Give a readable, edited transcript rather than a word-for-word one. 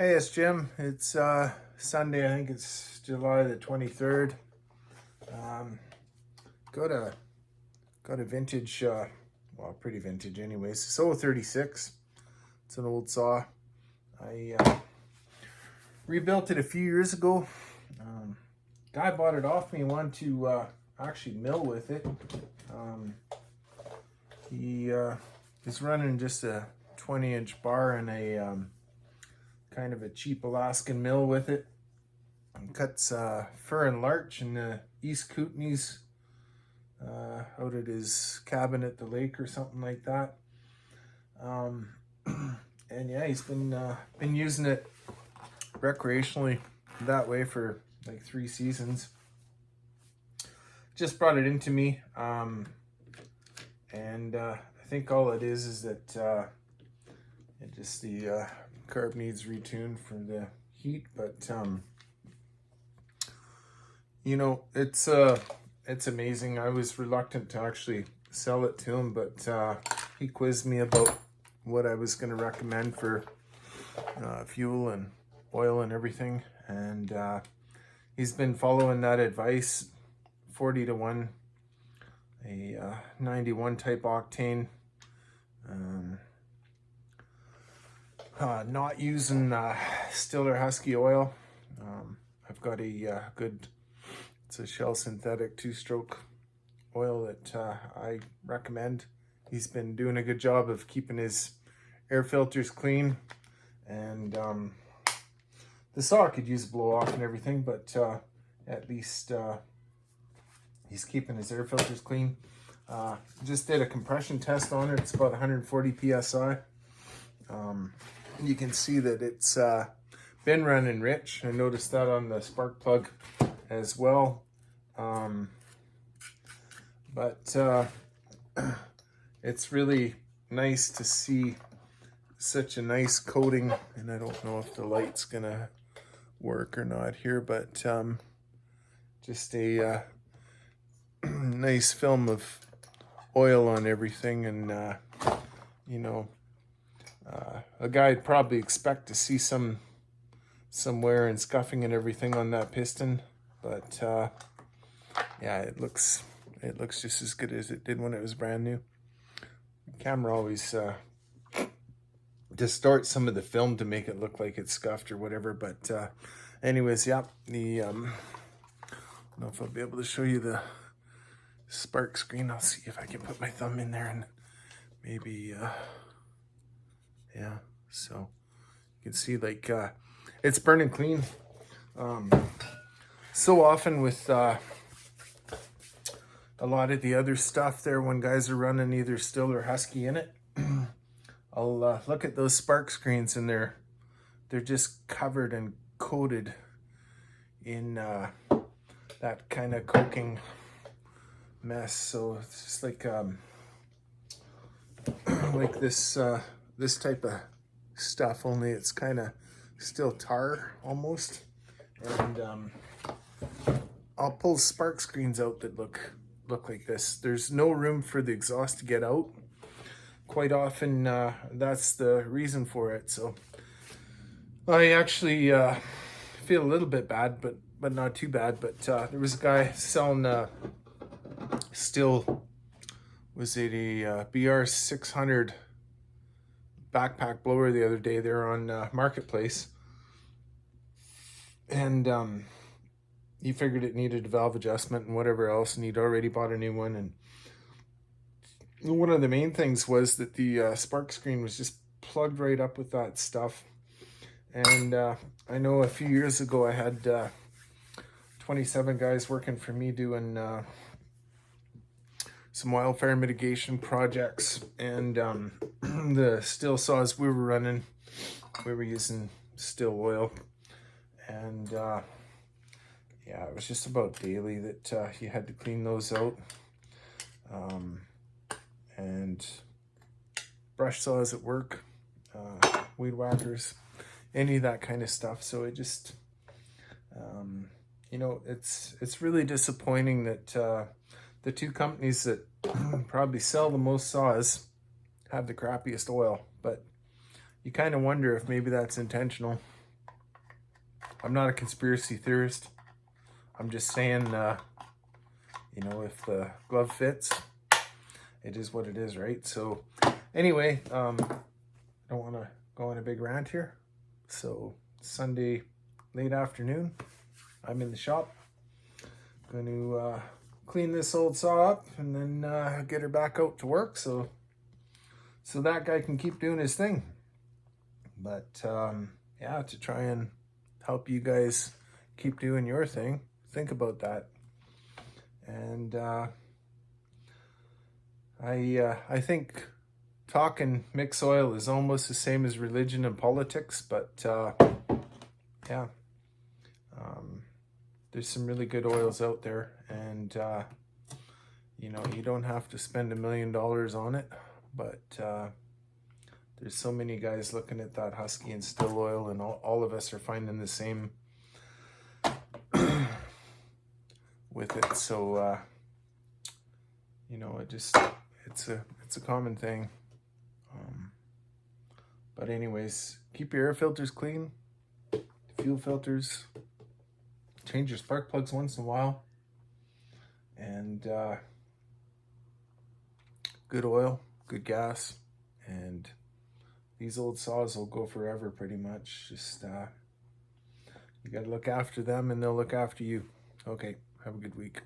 Hey, it's Jim. It's Sunday. I think it's July the 23rd. Um, got a got a vintage, well, pretty vintage, anyways. Solo 36. It's an old saw. I rebuilt it a few years ago. Um, Guy bought it off me and wanted to actually mill with it. Um, he is running just a 20-inch bar and a kind of a cheap Alaskan mill with it. Cuts fir and larch in the East Kootenays out at his cabin at the lake or something like that. Um, and yeah, he's been using it recreationally that way for like 3 seasons. Just brought it into me, and I think all it is that it just the carb needs retuned for the heat, but it's amazing. I was reluctant to actually sell it to him, but he quizzed me about what I was going to recommend for fuel and oil and everything, and he's been following that advice. 40 to 1, a 91 type octane, not using Stiller Husky oil. I've got a it's a Shell synthetic 2-stroke oil that I recommend. He's been doing a good job of keeping his air filters clean, and the saw could use a blow off and everything, but at least he's keeping his air filters clean. Just did a compression test on it. It's about 140 psi. You can see that it's been running rich. I noticed that on the spark plug as well. But it's really nice to see such a nice coating, and I don't know if the light's gonna work or not here, but just a nice film of oil on everything, and a guy'd probably expect to see some wear and scuffing and everything on that piston, but yeah, it looks just as good as it did when it was brand new. The camera always distorts some of the film to make it look like it's scuffed or whatever, but anyways, yeah, the I don't know if I'll be able to show you the spark screen. I'll see if I can put my thumb in there and maybe yeah, so you can see like it's burning clean. So often with a lot of the other stuff there, when guys are running either Still or Husky in it, I'll look at those spark screens and they're just covered and coated in that kind of coking mess. So it's just like this type of stuff, only it's kind of still tar almost. And I'll pull spark screens out that look like this. There's no room for the exhaust to get out. Quite often that's the reason for it. So I actually feel a little bit bad, but not too bad. But there was a guy selling Still, was it a BR600 backpack blower the other day there on Marketplace, and he figured it needed a valve adjustment and whatever else, and he'd already bought a new one. And one of the main things was that the spark screen was just plugged right up with that stuff. And I know a few years ago I had 27 guys working for me doing some wildfire mitigation projects, and the Still saws we were running, we were using Still oil, and yeah, it was just about daily that you had to clean those out, and brush saws at work, weed whackers, any of that kind of stuff. So it just it's really disappointing that the two companies that probably sell the most saws have the crappiest oil, but you kind of wonder if maybe that's intentional. I'm not a conspiracy theorist. I'm just saying, you know, if the glove fits, it is what it is, right? So anyway, I don't want to go on a big rant here. So Sunday late afternoon, I'm in the shop. Going to clean this old saw up and then get her back out to work so that guy can keep doing his thing. But yeah, to try and help you guys keep doing your thing, think about that. And I think talking mix oil is almost the same as religion and politics, but yeah, there's some really good oils out there, and you know, you don't have to spend $1 million on it, but there's so many guys looking at that Husky and Still oil, and all of us are finding the same with it. So you know, it's a common thing. But anyways, keep your air filters clean, fuel filters, change your spark plugs once in a while, and good oil, good gas, and these old saws will go forever pretty much. Just you got to look after them and they'll look after you. Okay, have a good week.